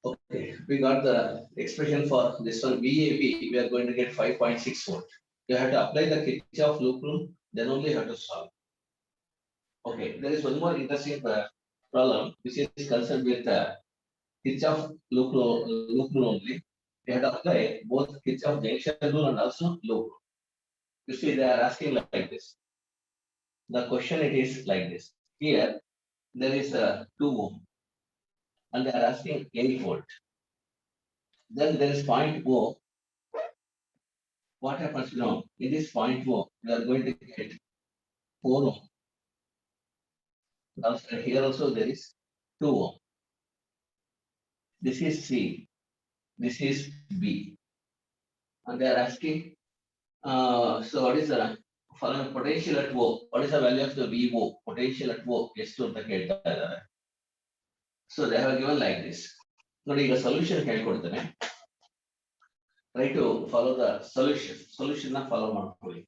Okay, we got the expression for this one VAB. We are going to get 5.6 volt. You have to apply the Kirchhoff loop rule, then only you have to solve. Okay, there is one more interesting problem which is concerned with Kirchhoff loop rule only. We have to apply both Kirchhoff junction rule and also loop rule. You see, they are asking like this. The question it is like this. Here, there is a 2 ohm and they are asking 8 volt. Then there is point O. What happens now? In this point O, we are going to get 4 ohm. Also, here also there is 2 ohm. This is C. This is B. And they are asking, so what is the following potential at O? What is the value of the VO? Potential at O? ಎಷ್ಟು ಅಂತ ಕೇಳ್ತಾ ಇದ್ದಾರೆ. So they have given like this. ನೋಡಿ ಈಗ solution ಹೇಳ್ಕೊಡ್ತೇನೆ. Try to follow the solution. Solution na follow ಮಾಡ್ಕೊಳ್ಳಿ.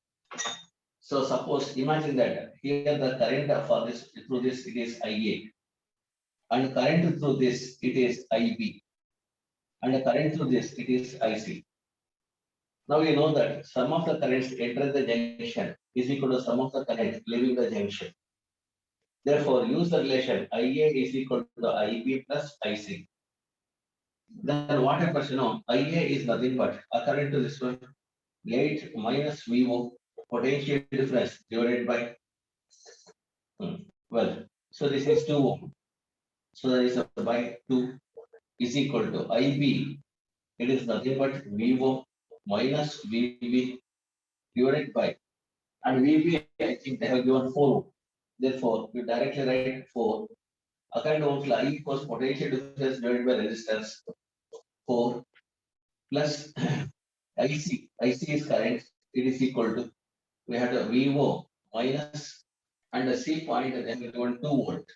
So suppose imagine that here the current for this through this it is IA and current through this it is IB and the current through this it is IC. Now you know that sum of the currents enter the junction is equal to sum of the current leaving the junction. Therefore use the relation IA is equal to IB plus IC. Then what happens, you know, IA is nothing but according to this one 8 minus VO potential difference divided by well, so this is 2 ohm. So that is by 2 is equal to IB. It is nothing but VO minus VB divided by, and VB I think they have given 4 ohm. Therefore, we directly write 4. According to ohms law, I equals potential difference divided by resistance 4 plus IC. IC is current. It is equal to, we have a VO minus and the C point and then we given 2 volt.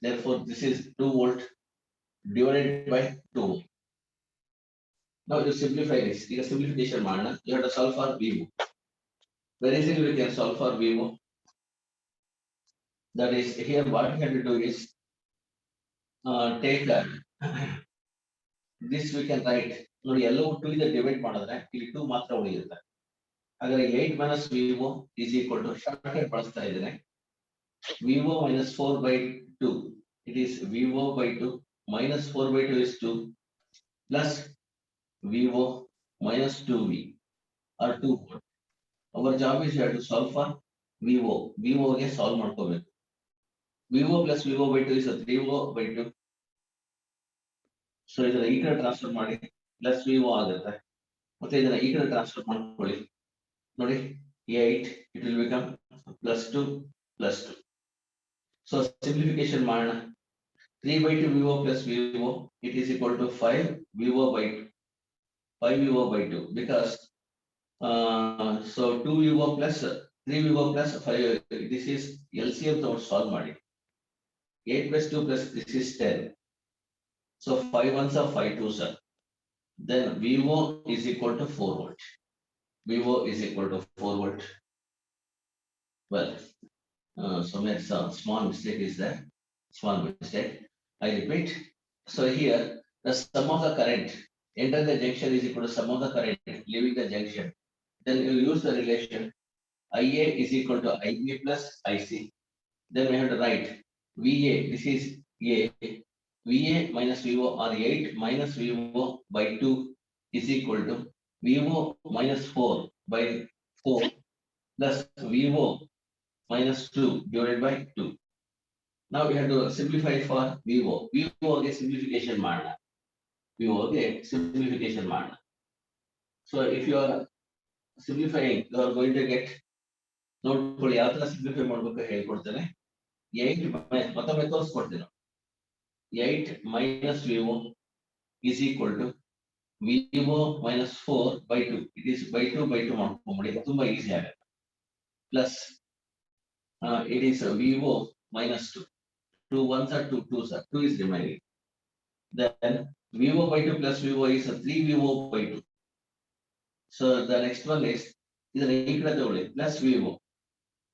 Therefore, this is 2 volt divided by 2. Now you simplify this. You can simplification manner. You have to solve for VO. Very easily we can solve for VO. That is here what we have to do is take this we can write. ನೋಡಿ ಎಲ್ಲವೂ 2 ಇಂದ divide ಮಾಡಿದ್ರೆ ಇಲ್ಲಿ 2 ಮಾತ್ರ ಉಳಿಯುತ್ತೆ. ಹಾಗಾದ್ರೆ 8 minus VO is equal to shortcut ಬಳಸ್ತಾ ಇದ್ದೇನೆ. VO minus 4 by 2. It is VO by 2 minus 4 by 2 is 2 plus VO minus 2V or 2 volt. Our job is here to solve for VO. VO ಗೆ solve ಮಾಡ್ಕೋಬೇಕು. VO plus VO by 2 is a 3VO by 2. So ಇದರ ಈ ಕಡೆ transfer ಮಾಡಿ plus VO ಆಗುತ್ತೆ. ಮತ್ತೆ ಇದರ ಈ ಕಡೆ ಟ್ರಾನ್ಸ್ಫರ್ ಮಾಡ್ಕೊಳ್ಳಿ. ನೋಡಿ 8 it will become plus 2 plus 2. So simplification ಮಾಡೋಣ. 3 by 2 VO plus VO it is equal to 5 VO by 2. 5 VO by 2 because so 2 VO plus 3 VO plus 5 this is LCM to solve ಮಾಡಿ. 8 plus 2 plus this is 10. So 5 ones are 5 2s are. Then VO is equal to 4 volt. VO is equal to 4 volt. Well, so some small mistake is there. Small mistake. I repeat. So here the sum of the current enter the junction is equal to sum of the current leaving the junction. Then you use the relation IA is equal to IB plus IC. Then we have to write VA. This is A. VA minus VO or 8 minus VO by 2 is equal to VO minus 4 by 4 plus VO minus 2 divided by 2. Now we have to simplify for VO. VO again simplification ಮಾಡೋಣ. VO again simplification ಮಾಡೋಣ. So if you are simplifying, you are going to get ನೋಡ್ಕೊಳ್ಳಿ ಯಾವ ತರ simplify ಮಾಡಬೇಕು ಹೇಳ್ಕೊಡ್ತೇನೆ. 8 ಮತ್ತೊಮ್ಮೆ ತೋರಿಸ್ಕೊಡ್ತೀನಿ. 8 minus VO is equal to VO minus 4 by 2. It is by 2 ಮಾಡ್ಕೊಂಬಿಡಿ ತುಂಬಾ ಈಸಿ ಆಗುತ್ತೆ. Plus it is VO minus 2. 2 ones are 2 2s are 2 is remaining. Then VO by 2 plus VO is 3 VO by 2. So the next one is ಇದರ ಈ ಕಡೆ ತಗೊಳ್ಳಿ plus VO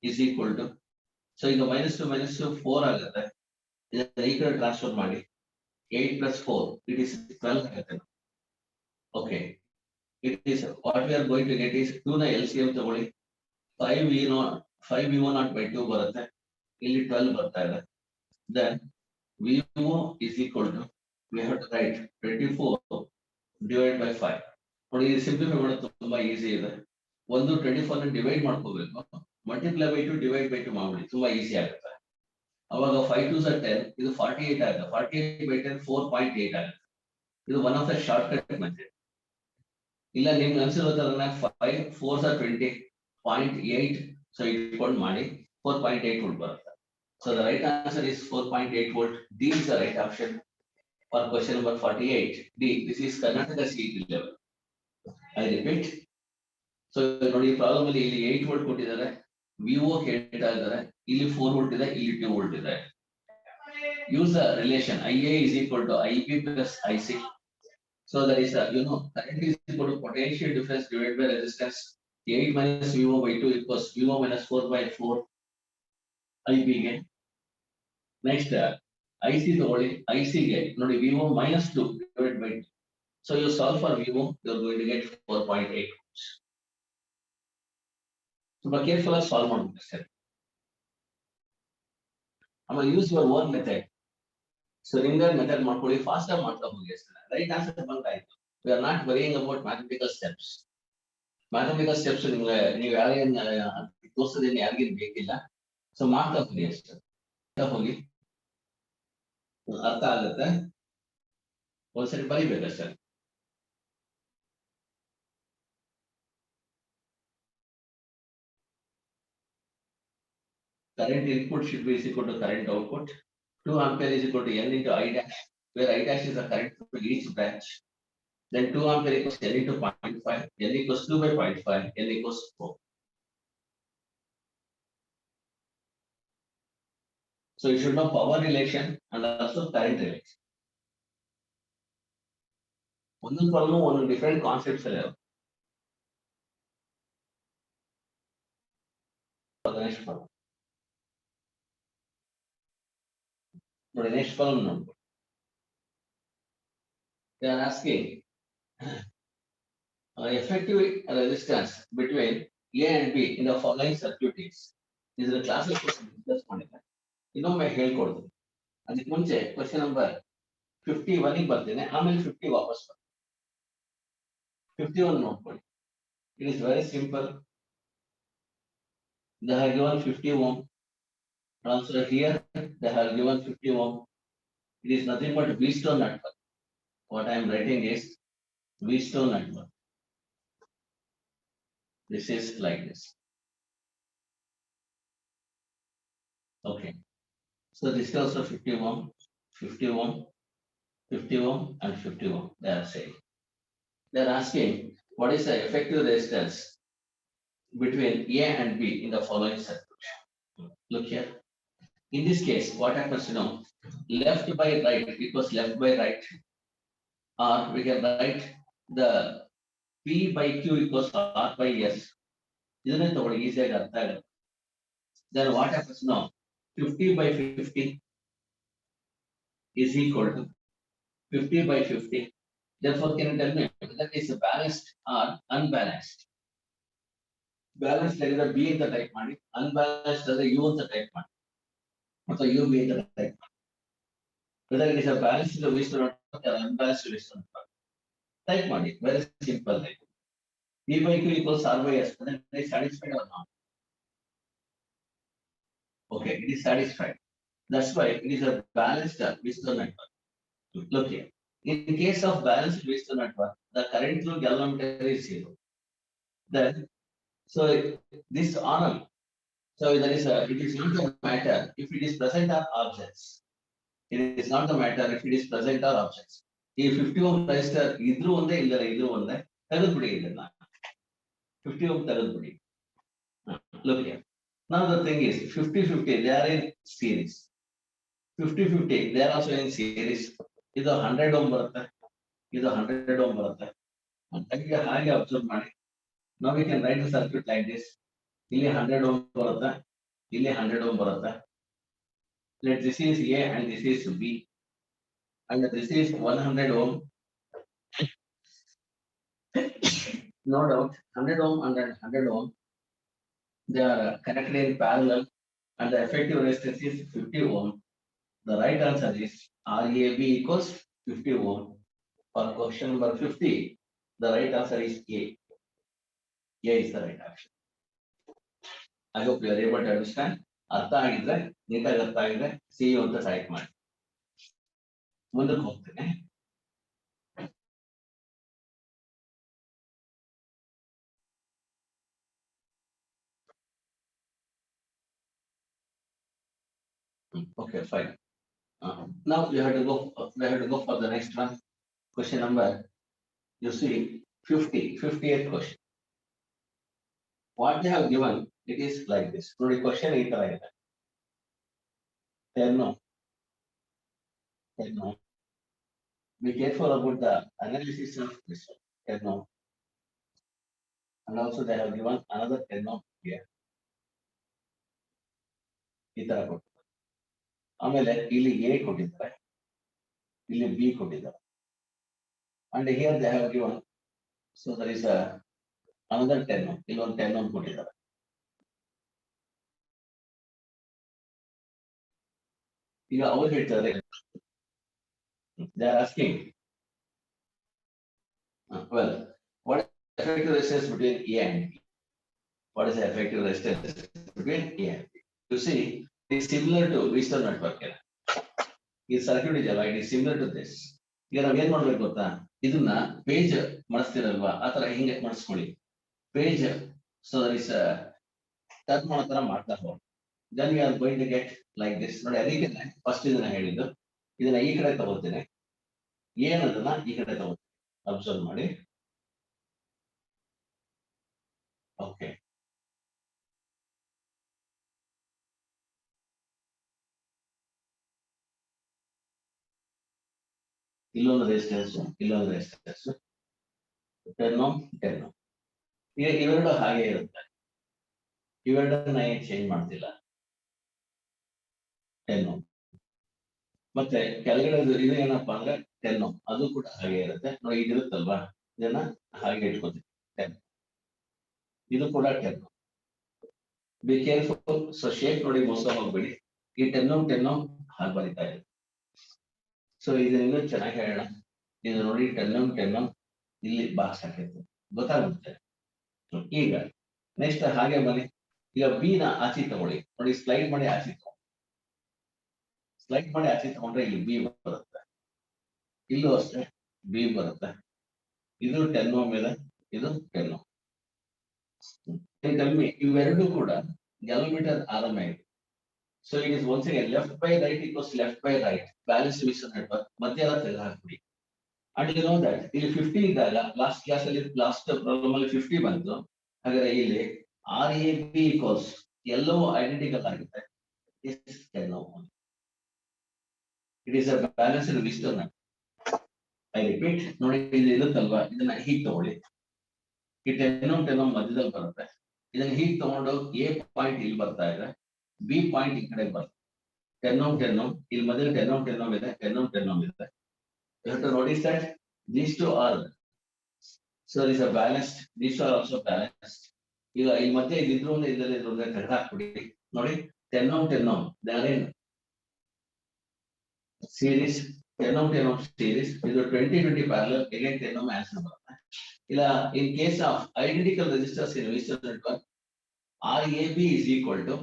is equal to, so ಈಗ -2 -2 4 ಆಗುತ್ತೆ. ಇದರ ಈ ಕಡೆ ಟ್ರಾನ್ಸ್ಫರ್ ಮಾಡಿ 8 plus 4, it is 12 ಆಗುತ್ತೆ. Okay, it is what we are going to get is 2 ನ LCM ತಗೊಳ್ಳಿ, 5v0 by 2 ಬರುತ್ತೆ, ಇಲ್ಲಿ 12 ಬರ್ತಾ ಇದೆ. Then VO is equal to, we have to write 24 divided by 5. ನೋಡಿ ಇದು ಸಿಂಪ್ಲಿಫೈ ಮಾಡೋದು ತುಂಬಾ ಈಸಿ ಇದೆ. ಒಂದು 24 ನ ಡಿವೈಡ್ ಮಾಡ್ಕೋಬೇಕು, ಮಲ್ಟಿಪ್ಲೈ ಬೈ 2 ಡಿವೈಡ್ ಬೈ 2 ಮಾಡ್ಬಿಡಿ, ತುಂಬಾ ಈಸಿ ಆಗುತ್ತೆ. ಅವಾಗ 5 2s are 10, ಇದು 48 ಆಗುತ್ತೆ. 48 by 10 4.8 ಆಗುತ್ತೆ. ಇದು one of the short cut method. ಇಲ್ಲ ನಿಮ್ಗೆ ಅನ್ಸಿರೋ ತರ 5 4s are 20, 0.8, ಸೊ ಇಟ್ಕೊಂಡು ಮಾಡಿ 4.8 ವೋಲ್ಟ್ ಬರುತ್ತೆ. So the right answer is 4.8 volt. D is the right option for question number 48. D, this is Karnataka CET level. I repeat. So ನೋಡಿ problem ಅಲ್ಲಿ ಇಲ್ಲಿ 8 volt ಕೊಟ್ಟಿದ್ದಾರೆ, VO ಹೇಳ್ತಾ ಇದ್ದಾರೆ, ಇಲ್ಲಿ 4 ವೋಲ್ಟ್ ಇದೆ, ಇಲ್ಲಿ 2 ವೋಲ್ಟ್ ಇದೆ. Use the relation IA is equal to IB plus IC. So that is current is equal to potential difference divided by resistance. 8 minus VO by 2 equals VO minus 4 by 4 IB ಗೆ. Next IC ತಗೊಳ್ಳಿ, IC ಗೆ ನೋಡಿ VO minus 2 divided by 2. So you solve for VO, you are going to get 4.8 volts. So be careful as solve ಮಾಡಬೇಕು sir. ಆಮೇಲೆ use your own method. So ನಿಮ್ದೇ method ಮಾಡ್ಕೊಳ್ಳಿ, fast ಆಗಿ ಮಾಡ್ತಾ ಹೋಗಿ ಸರ್. ರೈಟ್ ಆನ್ಸರ್ ಬಂದಾಯ್ತು. We are not worrying about mathematical steps. Mathematical steps ನಿಮ್ಗೆ ನೀವು ಯಾರೇನು ತೋರಿಸೋದೇನು ಯಾರಿಗೇನು ಬೇಕಿಲ್ಲ. ಸೊ ಮಾಡ್ತಾ ಹೋಗಿ ಅಷ್ಟೇ, ಹೋಗಿ ಅರ್ಥ ಆಗುತ್ತೆ, ಒಂದ್ಸರಿ ಬರಿಬೇಕಷ್ಟೇ. Current input should be equal to current output. 2 ampere is equal to N into I dash, where I dash is the current to each branch. Then 2 ampere equals N into 0.5, N equals 2 by 0.5, N equals 4. So you should know power relation and also current relation. One problem, one different concepts are there. For the next problem. For the next problem number. They are asking effective resistance between A and B in the following circuit is. This is the classes discuss ಮಾಡಿದ್ದಾರೆ. ಇನ್ನೊಮ್ಮೆ ಹೇಳ್ಕೊಡ್ತೀನಿ. ಅದಕ್ಕೆ ಮುಂಚೆ question number 51 ಗೆ ಬರ್ತೀನಿ, ಆಮೇಲೆ 50 ವಾಪಸ್ ಬರ್ತೀನಿ. 51 ನೋಡ್ಕೊಳ್ಳಿ. It is very simple. They have given 50 ohm. Also here they have given 50 ohm. It is nothing but Wheatstone network. What I am writing is Wheatstone network. This is like this. Okay. So this is also 50 ohm, 50 ohm, 50 ohm and 50 ohm. They are saying. They are asking what is the effective resistance between A and B in the following circuit. Look here. In this case, what happens left by right equals left by right, or we can write the P by Q equals R by S. Isn't it easy? Then what happens 50 by 50 is equal to 50 by 50. Therefore, can you tell me whether it is balanced or unbalanced? Balanced like the B in the type money, unbalanced as the U in the type money. So U B in the type. Whether it is a balanced Wheatstone network or unbalanced Wheatstone network. Type money, very simple. Like P by Q equals R by S. Whether it is satisfied or not. Okay, it is satisfied. That's why it is a balanced Wheatstone network. Look here. In case of balanced Wheatstone network, the current through galvanometer is 0. Then, so this RL, so there is it is not a matter if it is present or absent. It is not the matter if it is present or absent. If 50 ohm resistor idru onde illare idru onde tagudbidi idanna 50 ohm tagudbidi. Look here. Now the thing is 50-50 they are in series. 50-50 they are also in series. ಇದು 100 ohm ಬರುತ್ತೆ, ಇದು 100 ohm ಬರುತ್ತೆ. ಹಾಗೆ observe ಮಾಡಿ. Now we can write the circuit like this. ಇಲ್ಲಿ 100 ohm ಬರುತ್ತೆ, ಇಲ್ಲಿ 100 ohm ಬರುತ್ತೆ. Let this is A and this is B. and this is 100 ohm. No doubt, 100 ohm and 100 ohm, they are connected in parallel, and the effective resistance is 50 ohm. The right answer is RAB equals 50 ohm. For question number 50, the right answer is A. A is the right option. I hope you are able to understand. ಅರ್ಥ ಆಗಿದ್ರೆ ನೀಟಾಗಿ ಅರ್ಥ ಆಗಿದ್ರೆ C ಅಂತ type ಮಾಡಿ. ಮುಂದಕ್ಕೆ ಹೋಗ್ತೇನೆ. Okay, fine. Now we have to go. We have to go for the next one. Question number, you see, 50th question. What they have given, it is like this. ನೋಡಿ question ಈ ತರ ಇದೆ. 10 ohm. Be careful about the analysis of this 10 ohm. And also they have given another 10 ohm here. ಈ ತರ ಕೊಟ್ಟಿದ್ದಾರೆ. ಆಮೇಲೆ ಇಲ್ಲಿ A ಕೊಟ್ಟಿದ್ದಾರೆ, ಇಲ್ಲಿ B ಕೊಟ್ಟಿದ್ದಾರೆ. And here they have given, so there is a another 10 ohm. ಇಲ್ಲಿ ಒಂದು 10 ohm ಕೊಟ್ಟಿದ್ದಾರೆ. ಈಗ ಅವ್ರು ಹೇಳ್ತಾರೆ, they are asking, well, what is the effective resistance between A and B? What is the effective resistance between A and B? You see, it is similar to Wheatstone network here. ಈ circuit ಇದೆಯಲ್ಲ, it is similar to this. ಈಗ ನಾವ್ ಏನ್ ಮಾಡ್ಬೇಕು ಗೊತ್ತಾ, ಇದನ್ನ page ಮಾಡಿಸ್ತಿರಲ್ವಾ, ಆತರ ಹಿಂಗೆ ಮಾಡಿಸ್ಕೊಳ್ಳಿ. Page so that is turn ಮಾಡೋ ತರ ಮಾಡ್ತಾ ಹೋಗಿ. Then you are going to get like this. ನೋಡಿ ಅದಕ್ಕೆ ಫಸ್ಟ್ ಇದನ್ನ ಹೇಳಿದ್ದು, ಇದನ್ನ ಈ ಕಡೆ ತಗೋತೀನಿ, ಏನದನ್ನ ಈ ಕಡೆ ತಗೋತೀನಿ. ಅಬ್ಸರ್ವ್ ಮಾಡಿ. ಓಕೆ, ಇಲ್ಲೊಂದು ರೆಸಿಸ್ಟೆನ್ಸ್, ಇಲ್ಲೊಂದು ರೆಸಿಸ್ಟೆನ್ಸ್, 10 ohm 10 ohm. ಈಗ ಇವೆರಡು ಹಾಗೆ ಇರುತ್ತೆ, ಇವೆರಡನ್ನ ಏನ್ ಚೇಂಜ್ ಮಾಡ್ತಿಲ್ಲ. 10 ohm. ಮತ್ತೆ ಕೆಳಗಡೆ ಇದು ಏನಪ್ಪಾ ಅಂದ್ರೆ 10 ohm, ಅದು ಕೂಡ ಹಾಗೆ ಇರುತ್ತೆ. ನೋಡಿ ಇದಿರುತ್ತಲ್ವಾ, ಇದನ್ನ ಹಾಗೆ ಇಟ್ಕೋತೀವಿ 10. ಇದು ಕೂಡ 10 ohm. Be careful. So shape ನೋಡಿ ಮೋಸ ಹೋಗ್ಬೇಡಿ. ಈ 10 ohm 10 ohm ಹಾಗೆ ಬರೀತಾ ಇದೆ. ಸೊ ಇದನ್ನ ಚೆನ್ನಾಗಿ ಹೇಳೋಣ. ಇದು ನೋಡಿ 10 ohm 10 ohm ಇಲ್ಲಿ ಬಾಕ್ಸ್ ಹಾಕಿರ್ತೀವಿ, ಗೊತ್ತಾಗುತ್ತೆ. ಈಗ ನೆಕ್ಸ್ಟ್ ಹಾಗೆ ಬನ್ನಿ. ಈಗ ಬಿ ನ ಆಚೆ ತಗೊಳ್ಳಿ. ನೋಡಿ ಸ್ಲೈಡ್ ಮಾಡಿ ಆಚೆ ತಗೊಂಡು, ಸ್ಲೈಡ್ ಮಾಡಿ ಆಚೆ ತಗೊಂಡ್ರೆ ಇಲ್ಲಿ ಬಿ ಬರುತ್ತೆ, ಇಲ್ಲೂ ಅಷ್ಟೇ ಬಿ ಬರುತ್ತೆ. ಇದು 10 ohm ಇದೆ, ಇದು 10 ohm. ಕಮ್ಮಿ ಇವೆರಡು ಕೂಡ ಎಲಿಮೀಟರ್ ಆರಂ ಇದೆ. So it is once again left by right equals left by right, balance vision network ಮಧ್ಯ ಎಲ್ಲ ತೆಗೆದು ಹಾಕ್ಬಿಡಿ. ಅಂಡ್ ಯು ನೋ ದಟ್ ಇಲ್ಲಿ 50 ಇದ್ದಾಗ ಲಾಸ್ಟ್ ಕ್ಲಾಸ್ ಅಲ್ಲಿ ಲಾಸ್ಟ್ ಪ್ರಾಬ್ಲಮ್ ಅಲ್ಲಿ 50 ಬಂತು. ಹಾಗಾದ್ರೆ ಇಲ್ಲಿ RAB ಈಕ್ವಲ್ಸ್ ಎಲ್ಲವೂ ಐಡೆಂಟಿಕಲ್ ಆಗುತ್ತೆ. It is a balanced Wheatstone. I repeat, ನೋಡಿ ಇದು ಇರುತ್ತಲ್ವಾ, ಇದನ್ನ ಹೀಗೆ ತಗೊಳ್ಳಿ. ಈ 10 ohm 10 ohm ಮಧ್ಯದಲ್ಲಿ ಬರುತ್ತೆ. ಇದನ್ನ ಹೀಗೆ ತಗೊಂಡು ಎ ಪಾಯಿಂಟ್ ಇಲ್ಲಿ ಬರ್ತಾ ಇದೆ, ಬಿ ಪಾಯಿಂಟ್ ಈ ಕಡೆ ಬರುತ್ತೆ. 10 ohm 10 ohm ಇಲ್ಲಿ ಮಧ್ಯದಲ್ಲಿ 10 ohm 10 ohm ಇದೆ, 10 ohm 10 ohm ಇದೆ. You have to notice that these two are, so there is a balanced, these two are also balanced. ಈಗ ಈ ಮಧ್ಯೆ ಇದ್ರು ಇದ್ರಲ್ಲಿ ತೆಗೆದು ಹಾಕ್ಬಿಡಿ. ನೋಡಿ 10 ohm 10 ohm they are in series, 10 ohm 10 ohm series. ಇದು 20 parallel, again 10 ohm ಆನ್ಸರ್ ಬರುತ್ತೆ. ಇಲ್ಲ in case of identical resistors in Wheatstone network, RAB is equal to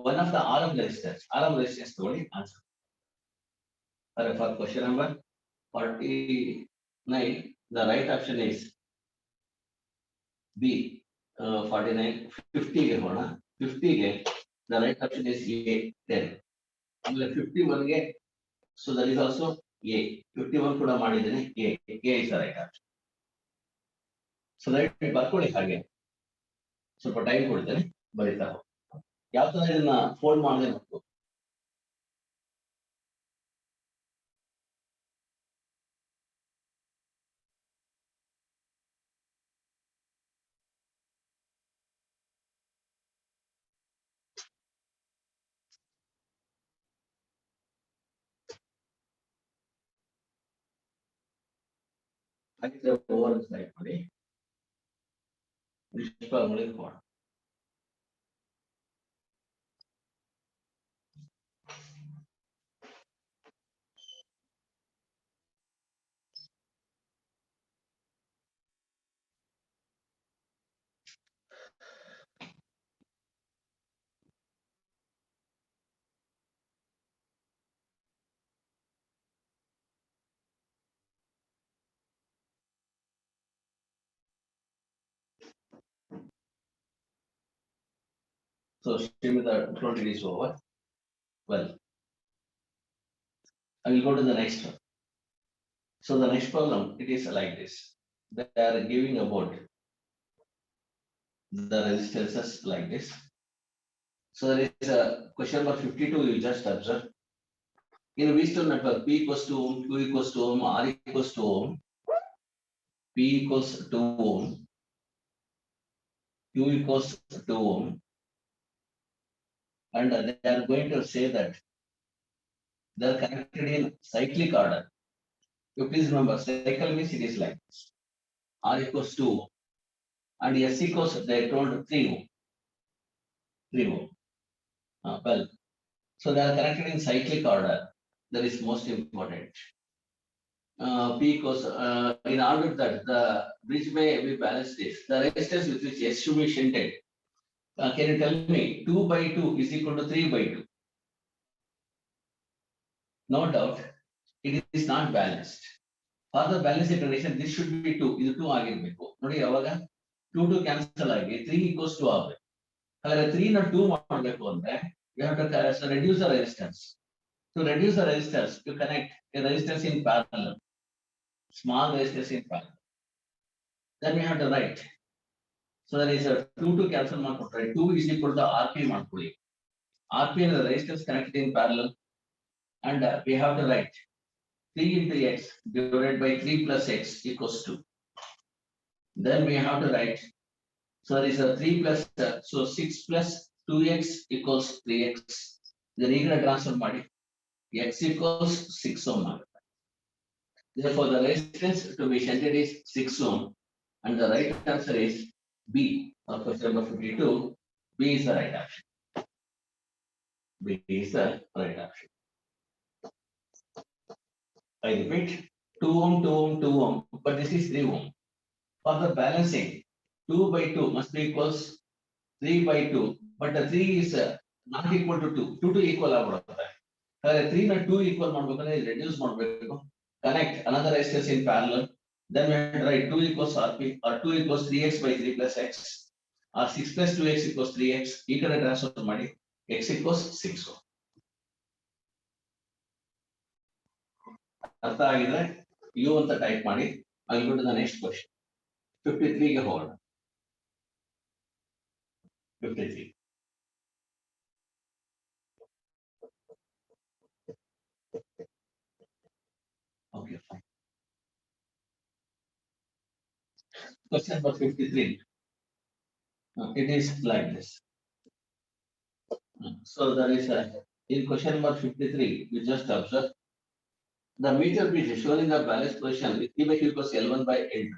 one of the Rm resistors. Rm resistance ತಗೊಳ್ಳಿ answer. For question number 49, the right option is B. 49, 50 ಗೆ ಹೋಗೋಣ. 50 ಗೆ the right option is A 10. ಆಮೇಲೆ 51 ಗೆ, so that is also A. 51 ಕೂಡ ಮಾಡಿದ್ದೇನೆ, A is the right option. So right ಬರ್ಕೊಳ್ಳಿ. ಹಾಗೆ ಸ್ವಲ್ಪ ಟೈಮ್ ಕೊಡ್ತೇನೆ, ಬರೀತಾ ಹೋಗಿ. ಯಾವ ತರ ಇದನ್ನ ಫೋಲ್ಡ್ ಮಾಡದೆ ನೋಡ್ಕೊ. ಹಾಗಿದ್ರೆ ಓವರ್ ಟೈಪ್ ಮಾಡಿ ನಿಷ್ಫಲಗಳಿಗೆ ಕೊಡ. So still the 20 is over. Well, I will go to the next one. So the next problem, it is like this. They are giving about the resistances like this. So there is a question number 52, you just observe. In a Wheatstone network, P equals to ohm, Q equals to ohm, R equals to ohm, P equals to ohm, Q equals to ohm, and they are going to say that they are connected in cyclic order. You please remember, cycle means it is like this. R equals to ohm, and S equals, they told 3 ohm. 3 ohm. Well, so they are connected in cyclic order. That is most important. P equals, in order that the bridge may be balanced this, the resistance with which S should be shunted. Can you tell me 2 by 2 is equal to 3 by 2? No doubt, it is not balanced. For the balancing condition, this should be 2. This 2 ಆಗಿರಬೇಕು ನೋಡಿ ಯಾವಾಗ 2 2 cancel ಆಗಿ 3 equals to ಆಗಬೇಕು. ಹಾಗಾದ್ರೆ 3 ನ 2 ಮಾಡಬೇಕು ಅಂದ್ರೆ you have to reduce the resistance. To reduce the resistance, you connect a resistance in parallel, small resistance in parallel. Then we have to write. So there is a 2 to cancel ಮಾಡ್ಕೊಟ್ರೆ 2 is equal to RP ಮಾಡ್ಕೊಳ್ಳಿ. RP and the resistance connected in parallel, and we have to write 3 into x divided by 3 plus x equals 2. Then we have to write, so there is a 3 plus, so 6 plus 2x equals 3x. Then you can transfer ಮಾಡಿ x equals 6 ohm. Therefore, the resistance to be shunted is 6 ohm, and the right answer is B. Question number 52. B is the right option. B is the right option. I repeat, 2 ohm, 2 ohm, 2 ohm, but this is 3 ohm. For the balancing, 2 by 2 must be equals 3 by 2, but the 3 is not equal to 2. 2 to equal ಆಗುತ್ತೆ. 3 ನ 2 equal ಮಾಡಬೇಕಂದ್ರೆ reduce ಮಾಡಬೇಕು. Connect another resistance in parallel. Then we have to write 2 equals RP, or 2 equals 3x by 3 plus x, or 6 plus 2x equals 3x. ಈ ಕಡೆ transfer ಮಾಡಿ x equals 6 ohm. ಅರ್ಥ ಆಗಿದ್ರೆ you ಅಂತ ಟೈಪ್ ಮಾಡಿ. I will go to the next question. 53 ಗೆ ಹೋಗೋಣ. 53. Okay, fine. Question number 53. It is like this. So there is in question number 53, we just observe the meter bridge shown in the balance position with P by Q equals L1 by L2.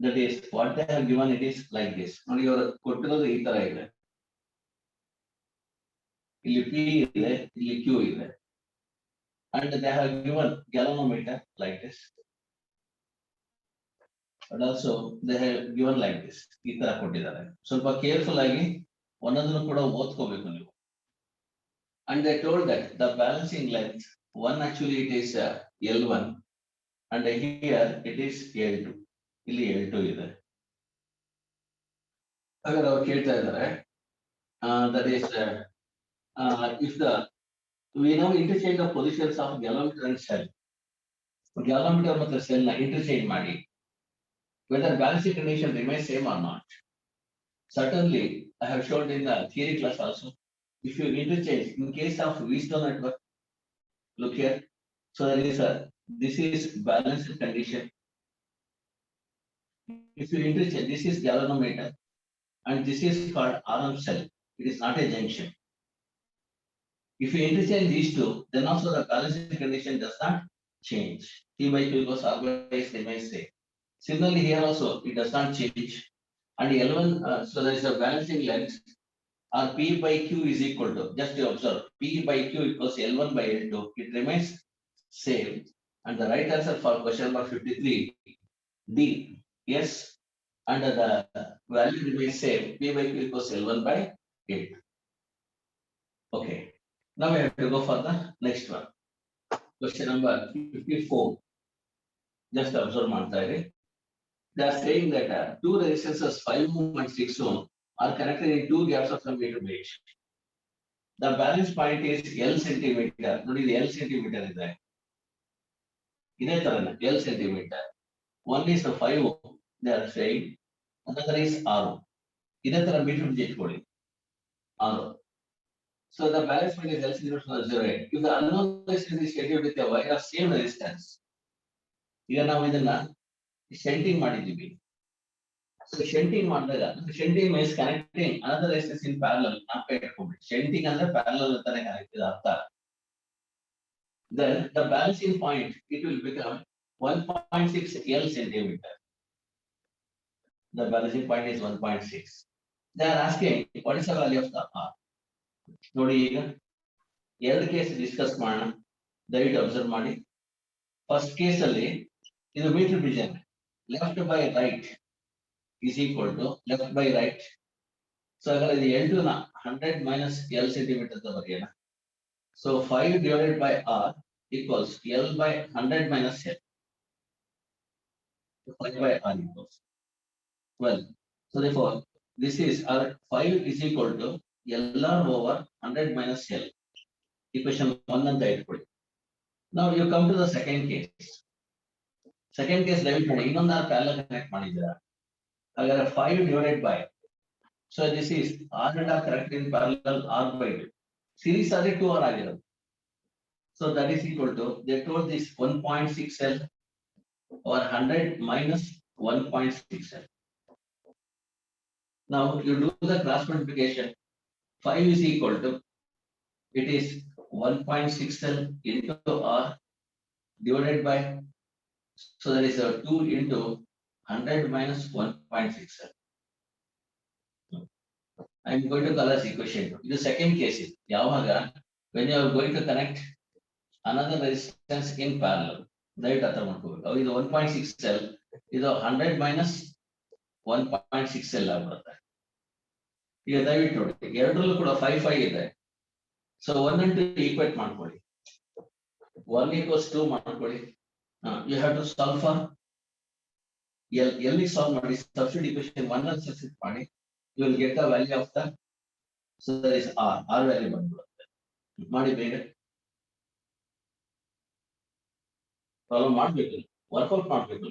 That is what they have given, it is like this. ನೋಡಿ ಇವರು ಕೊಟ್ಟಿರೋದು ಈ ತರ ಇದೆ. ಇಲ್ಲಿ P ಇದೆ, ಇಲ್ಲಿ Q ಇದೆ. And they have given galvanometer like this. And also they have given like this. ಈ ತರ ಕೊಟ್ಟಿದ್ದಾರೆ. ಸ್ವಲ್ಪ ಕೇರ್ಫುಲ್ ಆಗಿ ಒಂದೊಂದನ್ನು ಕೂಡ ಓದ್ಕೋಬೇಕು ನೀವು. And they told that the balancing length, one actually it is L1, and here it is L2. ಇಲ್ಲಿ L2 ಇದೆ. ಹಾಗಾದ್ರೆ ಅವ್ರು ಕೇಳ್ತಾ ಇದ್ದಾರೆ, that is if the we now interchange the positions of galvanometer and cell. Galvanometer ಮತ್ತು cell ನ interchange ಮಾಡಿ, whether balancing condition remains same or not. Certainly, I have shown in the theory class also. If you interchange in case of Wheatstone network, look here. So there is this is balanced condition. If you interchange, this is galvanometer, and this is called RM cell. It is not a junction. If you interchange these two, then also the balancing condition does not change. P by Q equals R by S remains same. Similarly, here also it does not change. And L1, so there is a balancing length, or P by Q is equal to, just to observe, P by Q equals L1 by L2. It remains same. And the right answer for question number 53, D. Yes. And the value remains same. P by Q equals L1 by 8. Okay. Now we have to go for the next one. Question number 54. Just observe ಮಾಡ್ತಾರೆ. They are saying that two resistances 5.6 ohm are connected in two gaps of some meter each. The balance point is L centimeter. ನೋಡಿ ಇದು L centimeter ಇದೆ. ಇದೇ ತರನೇ L centimeter. One is 5 ohm. They are saying another is R. ಇದೇ ತರ meter ಇಟ್ಕೊಳ್ಳಿ. R. So the balance point is L centimeter 0.8. If the unknown resistance is scheduled with a wire of same resistance, ಈಗ ನಾವು ಇದನ್ನ ಶೆಂಟಿಂಗ್ ಮಾಡಿದ್ದೀವಿ. So shunting ಮಾಡಿದಾಗ shunting means connecting another resistance in parallel. Shunting ಅಂದ್ರೆ parallel ಅಂತಾನೆ connect ಅರ್ಥ. Then the balancing point, it will become 1.6 L centimeter. The balancing point is 1.6. They are asking what is the value of the R. ನೋಡಿ ಈಗ ಎರಡು case discuss ಮಾಡೋಣ, ದಯವಿಟ್ಟು observe ಮಾಡಿ. First case ಅಲ್ಲಿ ಇದು metre vision, left by right is equal to left by right. So agar idu L2 na 100 minus L centimeter ta bariyana. So 5 divided by R equals L by 100 minus L. 5 by R equals 12. So therefore this is R 5 is equal to LR over 100 minus L. Equation 1 anta itkoli. Now you come to the second case. Second case debit ಮಾಡಿ ಇನ್ನೊಂದು R parallel connect ಮಾಡಿದ್ದೀರಾ. Agar 5 divided by, so this is R and R connected in parallel R by 2. Series are 2 R ಆಗಿರೋದು. So that is equal to, they told this 1.6 L or 100 minus 1.6 L. Now you do the cross multiplication. 5 is equal to, it is 1.6 L into R divided by, so that is a 2 into 100 minus 1.6 L. I am going to color equation 2. The second case is yavaga when you are going to connect another resistance in parallel. That ಅರ್ಥ ಮಾಡ್ಕೋಬೇಕು. ಇದು 1.6 L, ಇದು 100 minus 1.6 L ಆಗುತ್ತೆ. ಈಗ ದಯವಿಟ್ಟು ನೋಡಿ ಎರಡರಲ್ಲೂ ಕೂಡ 5 ಇದೆ. ಸೊ 1 and 2 ಈಕ್ವೇಟ್ ಮಾಡ್ಕೊಳ್ಳಿ. 1 equals 2 ಮಾಡ್ಕೊಳ್ಳಿ. You have to solve for L. L is solve ಮಾಡಿ, substitute equation 1 and substitute ಮಾಡಿ. You will get the value of the, so there is R. R value ಬಂದ್ಬಿಡುತ್ತೆ. ಮಾಡಿ ಬೇಗ ಪ್ರಾಬ್ಲಮ್ ಮಾಡಬೇಕು, workout ಮಾಡಬೇಕು.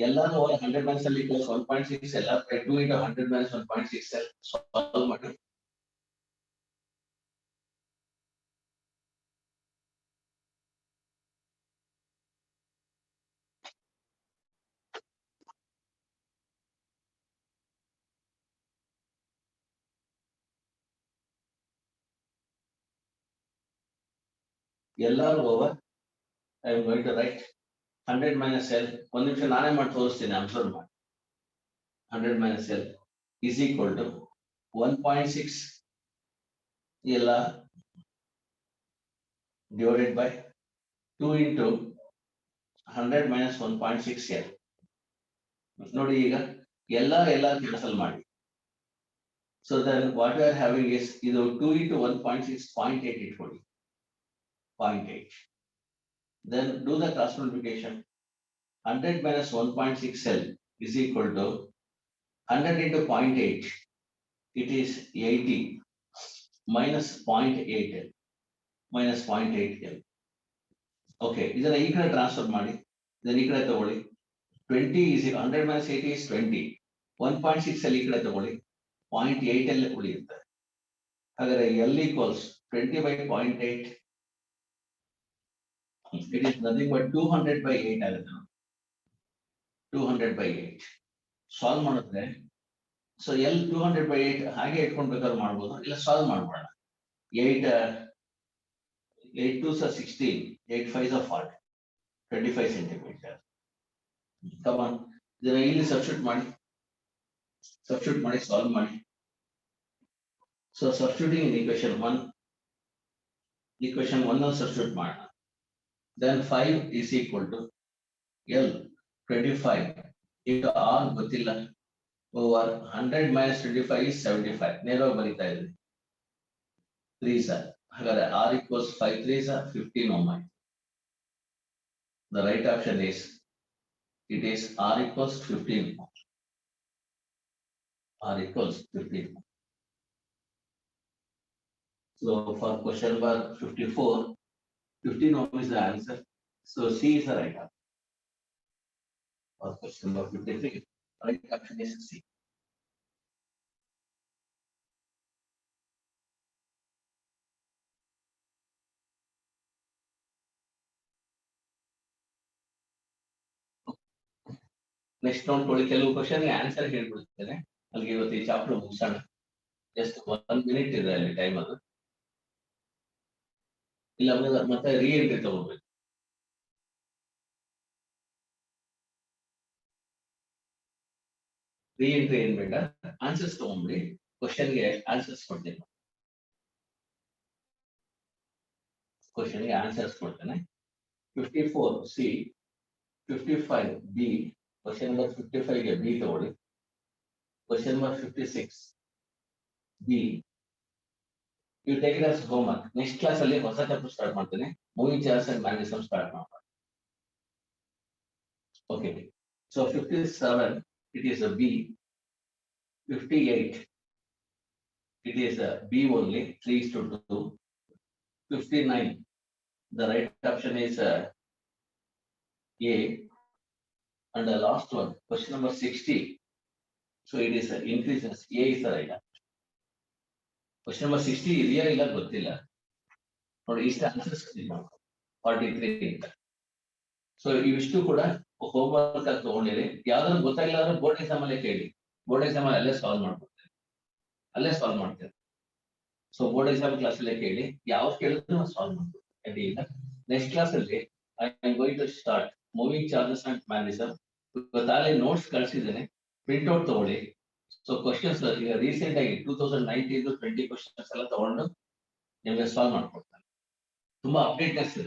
ಎಲ್ಲಾನು over 100 minus L equals 1.6 L by 2 into 100 minus 1.6 L solve ಮಾಡಿ. ಎಲ್ಲಾರು over I am going to write 100 minus L. ಒಂದು ನಿಮಿಷ ನಾನೇ ಮಾಡಿ ತೋರಿಸ್ತೀನಿ, ಅಬ್ಸರ್ವ್ ಮಾಡಿ. 100 minus L is equal to 1.6 LR divided by 2 into 100 minus 1.6 L. ನೋಡಿ ಈಗ LR cancel ಮಾಡಿ. So then what we are having is ಇದು 2 into 1.6 0.8 ಇಟ್ಕೊಳ್ಳಿ, 0.8. Then do the cross multiplication. 100 minus 1.6 L is equal to 100 into 0.8. It is 80 minus 0.8 L minus 0.8 L. Okay, ಇದನ್ನ ಈ ಕಡೆ transfer ಮಾಡಿ, ಇದನ್ನ ಈ ಕಡೆ ತಗೊಳ್ಳಿ. 20 is 100 minus 80 is 20. 1.6 L ಈ ಕಡೆ ತಗೊಳ್ಳಿ, 0.8 L ಉಳಿಯುತ್ತೆ. ಹಾಗಾದ್ರೆ L equals 20 by 0.8. It is nothing but 200 by 8 ಆಗುತ್ತೆ. 200 by 8 ಸಾಲ್ವ್ ಮಾಡಿದ್ರೆ, ಸೊ L 200 by 8 ಹಾಗೆ ಇಟ್ಕೊಂಡು ಬೇಕಾದ್ರೂ ಮಾಡ್ಬೋದು, ಇಲ್ಲ solve ಮಾಡ್ಬೋಣ. 8 2s are 16, 8 5s are 40, 25 centimeter. Come on, ಇದನ್ನ ಇಲ್ಲಿ ಸಬ್ಸ್ಟಿಟ್ಯೂಟ್ ಮಾಡಿ ಸಾಲ್ವ್ ಮಾಡಿ. So substituting in equation 1 substitute ಮಾಡೋಣ. Then 5 is equal to L 25 into R ಗೊತ್ತಿಲ್ಲ over 100 minus 25 is 75. ನೇರವಾಗಿ ಬರೀತಾ ಇದ್ದೀನಿ. 3s ಹಾಗಾದ್ರೆ R equals 5 3s 15 ohm. The right option is R equals 15. R equals 15. So for question number 54, 15 ohm is the answer. So C is the right answer. For question number 53, right option is C. Next ನೋಡ್ಕೊಳ್ಳಿ, ಕೆಲವು question answer ಹೇಳ್ಬಿಡ್ತೇನೆ. ಅಲ್ಲಿಗೆ ಇವತ್ತು ಈ chapter ಮುಗಿಸೋಣ. Just 1 minute ಇದೆ ಅಲ್ಲಿ time. ಅದು ಇಲ್ಲ ಮತ್ತೆ ರೀ ಎಂಟ್ರಿ ತಗೋಬೇಕು. ರೀ ಎಂಟ್ರಿ ಏನ್ ಬೇಡ, ಆನ್ಸರ್ಸ್ ತಗೊಂಡ್ಬಿಡಿ. ಕ್ವಶನ್ಗೆ ಆನ್ಸರ್ಸ್ ಕೊಡ್ತೇನೆ. ಕ್ವಶನ್ಗೆ ಆನ್ಸರ್ಸ್ ಕೊಡ್ತೇನೆ. 54 ಸಿ, 55 ಬಿ. ಕ್ವಶನ್ ನಂಬರ್ 55 ಗೆ ಬಿ ತಗೊಳ್ಳಿ. Question number 56 B. You take it as homework. Next class ಅಲ್ಲಿ ಹೊಸ ಚಾಪ್ಟರ್ ಸ್ಟಾರ್ಟ್ ಮಾಡ್ತೇನೆ. Moving charge and magnetism start ಮಾಡೋಣ. Okay. So 57 it is a B. 58 it is a B only, 3:2. 59 the right option is A. And the last one, question number 60. So it is increases. A is the right answer. Question number 60 ಇದೆಯಾ ಇಲ್ಲ ಗೊತ್ತಿಲ್ಲ ನೋಡಿ. ಇಷ್ಟ answers 43. So ಇವಿಷ್ಟು ಕೂಡ homework ಆಗಿ ತಗೊಂಡಿರಿ. ಯಾವ್ದಾದ್ರು ಗೊತ್ತಾಗಿಲ್ಲ ಅಂದ್ರೆ ಬೋರ್ಡ್ ಎಕ್ಸಾಮ್ ಅಲ್ಲೇ ಕೇಳಿ. ಬೋರ್ಡ್ ಎಕ್ಸಾಮ್ ಅಲ್ಲಿ ಅಲ್ಲೇ ಸಾಲ್ವ್ ಮಾಡ್ತೇನೆ. ಸೊ ಬೋರ್ಡ್ ಎಕ್ಸಾಮ್ ಕ್ಲಾಸ್ ಅಲ್ಲೇ ಕೇಳಿ, ಯಾವ್ದು ಕೇಳಿದ್ರು ಸಾಲ್ವ್ ಮಾಡ್ತೀನಿ. ಈಗ ನೆಕ್ಸ್ಟ್ ಕ್ಲಾಸ್ ಅಲ್ಲಿ I am going to start moving charges and magnetism. ಇವತ್ತಾಗಲೇ ನೋಟ್ಸ್ ಕಳಿಸಿದ್ದೇನೆ, ಪ್ರಿಂಟ್ ಔಟ್ ತಗೊಳ್ಳಿ. ಸೊ ಕ್ವಶನ್ಸ್ ಈಗ ರೀಸೆಂಟ್ ಆಗಿ 2019 20 ಕ್ವಶನ್ಸ್ ಎಲ್ಲ ತಗೊಂಡು ನಿಮಗೆ ಸಾಲ್ವ್ ಮಾಡ್ಕೊಡ್ತಾರೆ. ತುಂಬಾ ಅಪ್ಡೇಟ್ನೆಸ್ ಇದೆ.